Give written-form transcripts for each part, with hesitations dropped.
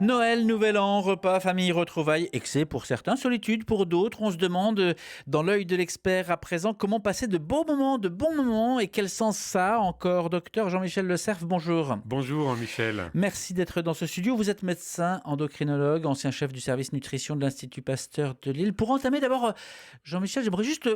Noël, Nouvel An, repas, famille, retrouvailles, excès pour certains, solitude pour d'autres. On se demande, dans l'œil de l'expert à présent, comment passer de bons moments et quel sens ça a encore. Docteur Jean-Michel Le Cerf, bonjour. Bonjour Michel. Merci d'être dans ce studio. Vous êtes médecin, endocrinologue, ancien chef du service nutrition de l'Institut Pasteur de Lille. Pour entamer d'abord, Jean-Michel, j'aimerais juste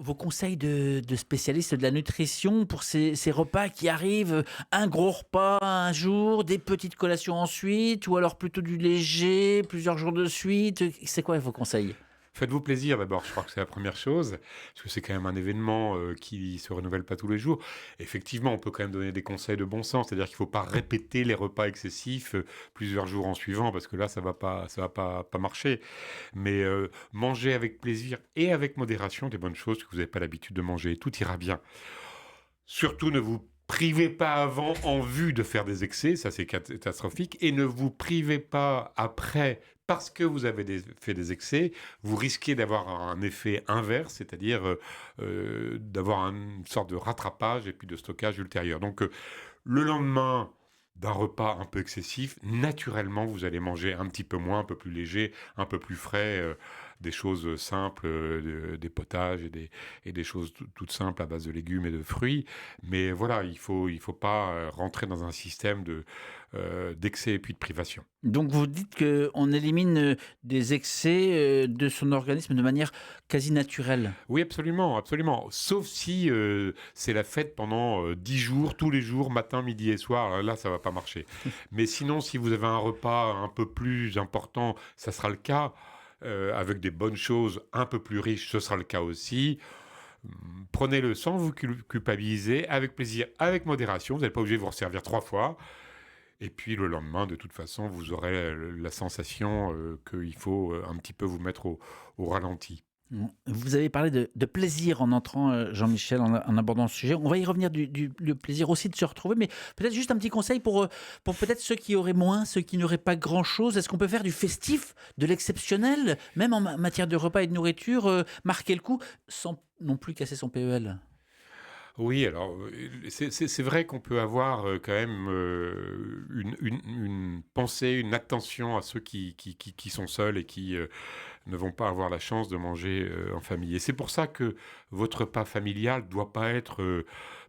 vos conseils de spécialiste de la nutrition pour ces repas qui arrivent, un gros repas un jour, des petites collations ensuite, ou alors plutôt du léger, plusieurs jours de suite. C'est quoi vos conseils? Faites-vous plaisir d'abord, je crois que c'est la première chose, parce que c'est quand même un événement qui se renouvelle pas tous les jours. Effectivement, on peut quand même donner des conseils de bon sens, c'est-à-dire qu'il faut pas répéter les repas excessifs plusieurs jours en suivant, parce que là, ça va pas marcher. Mais manger avec plaisir et avec modération des bonnes choses que vous n'avez pas l'habitude de manger, tout ira bien. Surtout, ne vous privez pas avant en vue de faire des excès, ça c'est catastrophique, et ne vous privez pas après parce que vous avez fait des excès, vous risquez d'avoir un effet inverse, c'est-à-dire d'avoir une sorte de rattrapage et puis de stockage ultérieur. Donc le lendemain d'un repas un peu excessif, naturellement vous allez manger un petit peu moins, un peu plus léger, un peu plus frais, des choses simples, des potages et des choses toutes simples à base de légumes et de fruits. Mais voilà, il faut pas rentrer dans un système d'excès et puis de privation. Donc vous dites qu'on élimine des excès de son organisme de manière quasi naturelle. Oui, absolument, absolument. Sauf si c'est la fête pendant 10 jours, tous les jours, matin, midi et soir. Là, ça va pas marcher. Mais sinon, si vous avez un repas un peu plus important, ça sera le cas. Avec des bonnes choses un peu plus riches, ce sera le cas aussi. Prenez-le sans vous culpabiliser, avec plaisir, avec modération. Vous n'êtes pas obligé de vous resservir 3 fois. Et puis le lendemain, de toute façon, vous aurez la sensation qu'il faut un petit peu vous mettre au ralenti. Vous avez parlé de plaisir en entrant, Jean-Michel, en abordant ce sujet. On va y revenir le plaisir aussi de se retrouver, mais peut-être juste un petit conseil pour peut-être ceux qui auraient moins, ceux qui n'auraient pas grand-chose. Est-ce qu'on peut faire du festif, de l'exceptionnel, même en matière de repas et de nourriture, marquer le coup, sans non plus casser son PEL? Oui, alors c'est vrai qu'on peut avoir quand même une pensée, une attention à ceux qui sont seuls et qui ne vont pas avoir la chance de manger en famille. Et c'est pour ça que votre repas familial doit pas être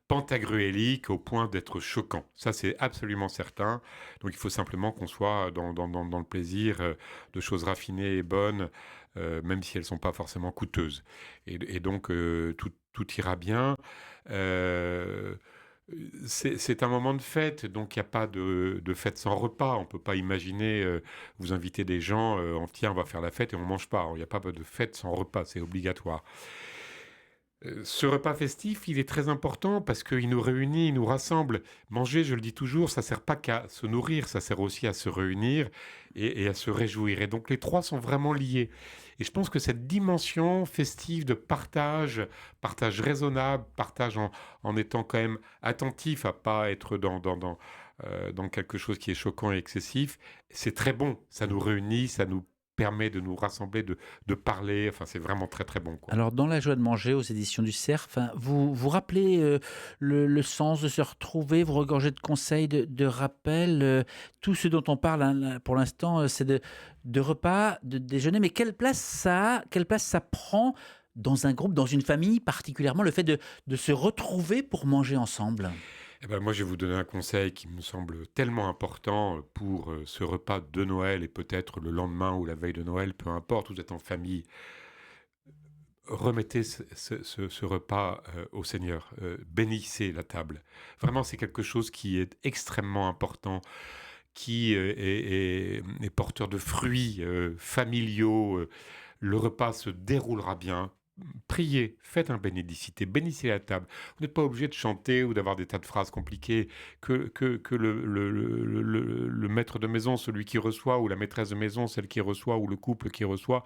pantagruélique au point d'être choquant. Ça, c'est absolument certain. Donc il faut simplement qu'on soit dans le plaisir de choses raffinées et bonnes, même si elles sont pas forcément coûteuses. Et donc tout ira bien. Euh, c'est un moment de fête, donc il n'y a pas de fête sans repas. On ne peut pas imaginer vous inviter des gens, tiens, on va faire la fête et on ne mange pas. Il n'y a pas de fête sans repas, c'est obligatoire. Ce repas festif, il est très important parce qu'il nous réunit, il nous rassemble. Manger, je le dis toujours, ça sert pas qu'à se nourrir, ça sert aussi à se réunir et à se réjouir. Et donc les trois sont vraiment liés. Et je pense que cette dimension festive de partage, partage raisonnable, partage en étant quand même attentif à pas être dans quelque chose qui est choquant et excessif, c'est très bon. Ça nous réunit, ça nous permet de nous rassembler, de parler. Enfin, c'est vraiment très très bon, quoi. Alors, dans La joie de manger, aux éditions du Cerf, hein, vous rappelez le sens de se retrouver, vous regorgez de conseils, de rappels, tout ce dont on parle hein, là, pour l'instant, c'est de repas, de déjeuner, mais quelle place ça prend dans un groupe, dans une famille, particulièrement le fait de se retrouver pour manger ensemble? Eh ben, moi, je vais vous donner un conseil qui me semble tellement important pour ce repas de Noël et peut-être le lendemain ou la veille de Noël, peu importe, vous êtes en famille. Remettez ce repas au Seigneur, bénissez la table. Vraiment, c'est quelque chose qui est extrêmement important, qui est porteur de fruits familiaux. Le repas se déroulera bien. Priez, faites un bénédicité, bénissez la table. Vous n'êtes pas obligé de chanter ou d'avoir des tas de phrases compliquées. Que le maître de maison, celui qui reçoit, ou la maîtresse de maison, celle qui reçoit, ou le couple qui reçoit,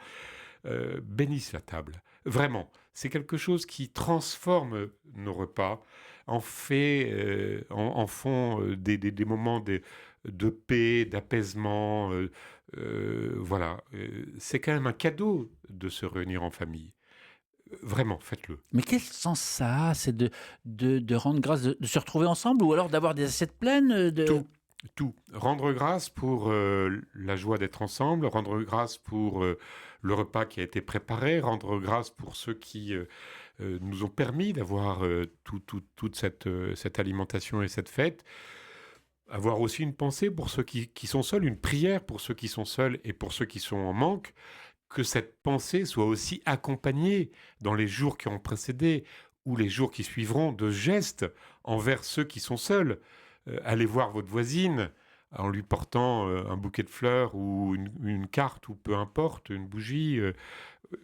bénissent la table. Vraiment, c'est quelque chose qui transforme nos repas, en font des moments de paix, d'apaisement. Voilà, c'est quand même un cadeau de se réunir en famille. Vraiment, faites-le. Mais quel sens ça a? C'est de rendre grâce, de se retrouver ensemble ou alors d'avoir des assiettes pleines, de... Tout. Tout. Rendre grâce pour la joie d'être ensemble, rendre grâce pour le repas qui a été préparé, rendre grâce pour ceux qui nous ont permis d'avoir toute cette alimentation et cette fête. Avoir aussi une pensée pour ceux qui sont seuls, une prière pour ceux qui sont seuls et pour ceux qui sont en manque, que cette pensée soit aussi accompagnée dans les jours qui ont précédé ou les jours qui suivront de gestes envers ceux qui sont seuls. Allez voir votre voisine en lui portant un bouquet de fleurs ou une carte ou peu importe, une bougie.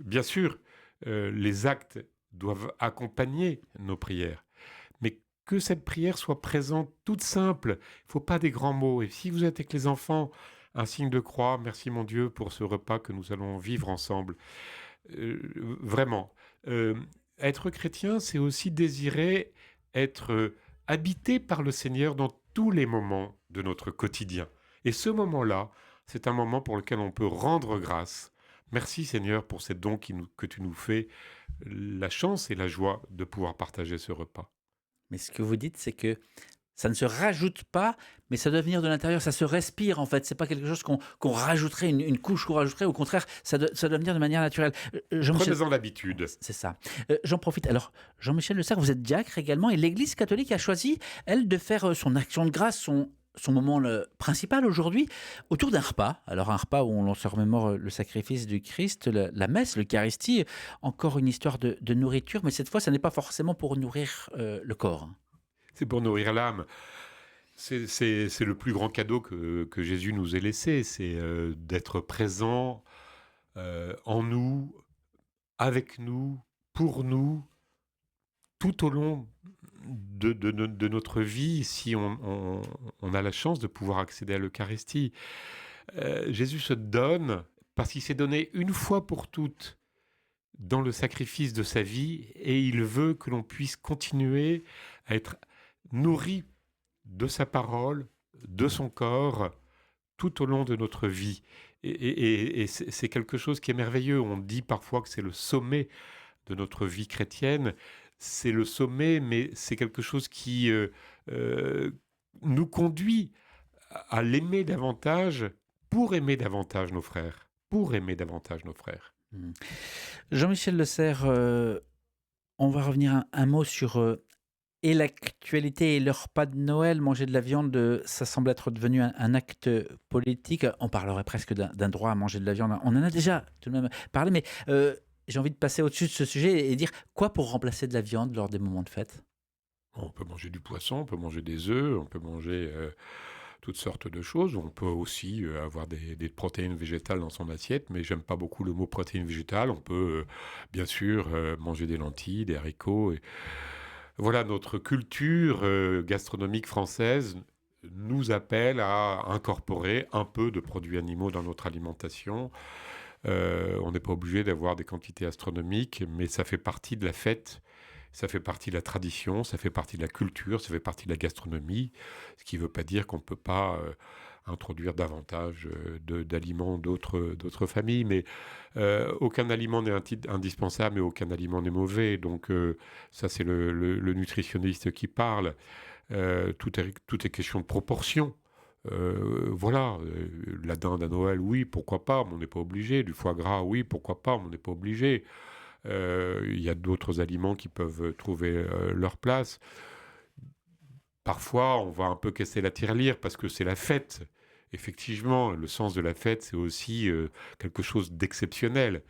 Bien sûr, les actes doivent accompagner nos prières. Mais que cette prière soit présente, toute simple. Il ne faut pas des grands mots. Et si vous êtes avec les enfants, un signe de croix, merci mon Dieu pour ce repas que nous allons vivre ensemble. Vraiment. Euh, Être chrétien, c'est aussi désirer être habité par le Seigneur dans tous les moments de notre quotidien. Et ce moment-là, c'est un moment pour lequel on peut rendre grâce. Merci Seigneur pour ces dons que tu nous fais, la chance et la joie de pouvoir partager ce repas. Mais ce que vous dites, c'est que ça ne se rajoute pas, mais ça doit venir de l'intérieur, ça se respire en fait. C'est pas quelque chose qu'on rajouterait, une couche qu'on rajouterait. Au contraire, ça doit venir de manière naturelle. Jean-Michel, Prenez-en l'habitude. c'est ça. J'en profite. Alors, Jean-Michel Le Serre, vous êtes diacre également, et l'Église catholique a choisi, elle, de faire son action de grâce, son moment principal aujourd'hui, autour d'un repas. Alors un repas où on se remémore le sacrifice du Christ, la messe, l'Eucharistie, encore une histoire de nourriture, mais cette fois, ça n'est pas forcément pour nourrir le corps. C'est pour nourrir l'âme. C'est le plus grand cadeau que Jésus nous ait laissé, c'est d'être présent en nous, avec nous, pour nous, tout au long de notre vie, si on a la chance de pouvoir accéder à l'Eucharistie. Jésus se donne parce qu'il s'est donné une fois pour toutes dans le sacrifice de sa vie et il veut que l'on puisse continuer à être nourri de sa parole, de son corps, tout au long de notre vie. Et c'est quelque chose qui est merveilleux. On dit parfois que c'est le sommet de notre vie chrétienne. C'est le sommet, mais c'est quelque chose qui nous conduit à l'aimer davantage pour aimer davantage nos frères. Pour aimer davantage nos frères. Mm. Jean-Michel Le Serre, on va revenir un mot sur et l'actualité et le repas de Noël. Manger de la viande, ça semble être devenu un acte politique. On parlerait presque d'un droit à manger de la viande. On en a déjà tout de même parlé, mais j'ai envie de passer au-dessus de ce sujet et dire quoi pour remplacer de la viande lors des moments de fête? On peut manger du poisson, on peut manger des œufs, on peut manger toutes sortes de choses. On peut aussi avoir des protéines végétales dans son assiette, mais j'aime pas beaucoup le mot protéines végétales. On peut bien sûr manger des lentilles, des haricots. Voilà, notre culture gastronomique française nous appelle à incorporer un peu de produits animaux dans notre alimentation. On n'est pas obligé d'avoir des quantités astronomiques, mais ça fait partie de la fête, ça fait partie de la tradition, ça fait partie de la culture, ça fait partie de la gastronomie, ce qui ne veut pas dire qu'on ne peut pas introduire davantage d'aliments d'autres familles, mais aucun aliment n'est indispensable et aucun aliment n'est mauvais, donc ça c'est le nutritionniste qui parle. Tout est question de proportion. Voilà, la dinde à Noël, oui, pourquoi pas, mais on n'est pas obligé. Du foie gras, oui, pourquoi pas, mais on n'est pas obligé. Il y a d'autres aliments qui peuvent trouver leur place. Parfois, on va un peu casser la tirelire parce que c'est la fête. Effectivement, le sens de la fête, c'est aussi quelque chose d'exceptionnel.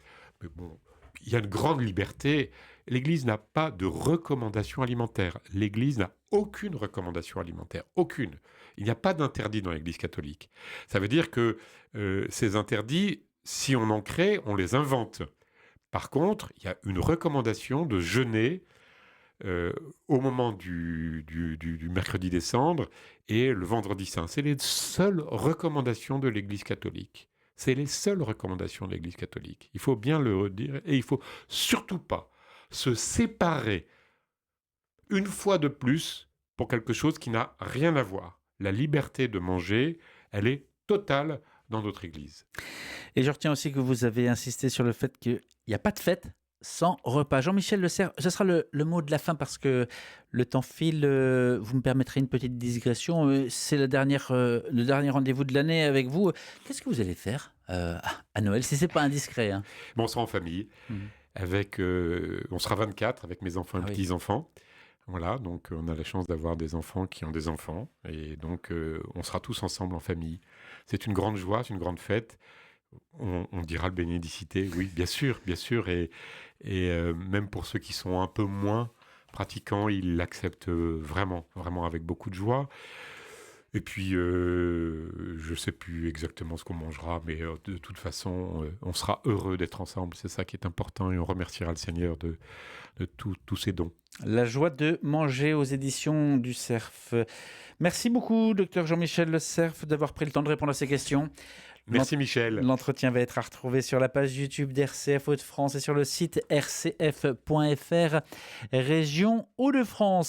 Mais bon, il y a une grande liberté. L'Église n'a pas de recommandation alimentaire. L'Église n'a aucune recommandation alimentaire. Aucune. Il n'y a pas d'interdit dans l'Église catholique. Ça veut dire que ces interdits, si on en crée, on les invente. Par contre, il y a une recommandation de jeûner au moment du mercredi des cendres et le vendredi saint. C'est les seules recommandations de l'Église catholique. C'est les seules recommandations de l'Église catholique. Il faut bien le redire et il ne faut surtout pas se séparer une fois de plus pour quelque chose qui n'a rien à voir. La liberté de manger, elle est totale dans notre Église. Et je retiens aussi que vous avez insisté sur le fait qu'il n'y a pas de fête sans repas. Jean-Michel Le Cerf, ce sera le mot de la fin parce que le temps file. Vous me permettrez une petite digression. C'est le dernier rendez-vous de l'année avec vous. Qu'est-ce que vous allez faire à Noël, si c'est pas indiscret, hein? Bon, on sera en famille, Mhm. on sera 24 avec mes enfants et Ah oui. petits-enfants. Voilà, donc on a la chance d'avoir des enfants qui ont des enfants. Et donc, on sera tous ensemble en famille. C'est une grande joie, c'est une grande fête. On dira le bénédicité, oui, bien sûr, bien sûr. Et même pour ceux qui sont un peu moins pratiquants, ils l'acceptent vraiment, vraiment avec beaucoup de joie. Et puis, je ne sais plus exactement ce qu'on mangera, mais de toute façon, on sera heureux d'être ensemble. C'est ça qui est important et on remerciera le Seigneur de tous ses dons. La joie de manger aux éditions du Cerf. Merci beaucoup, docteur Jean-Michel Le Cerf, d'avoir pris le temps de répondre à ces questions. Merci Michel. L'entretien va être à retrouver sur la page YouTube d'RCF Hauts-de-France et sur le site rcf.fr, région Hauts-de-France.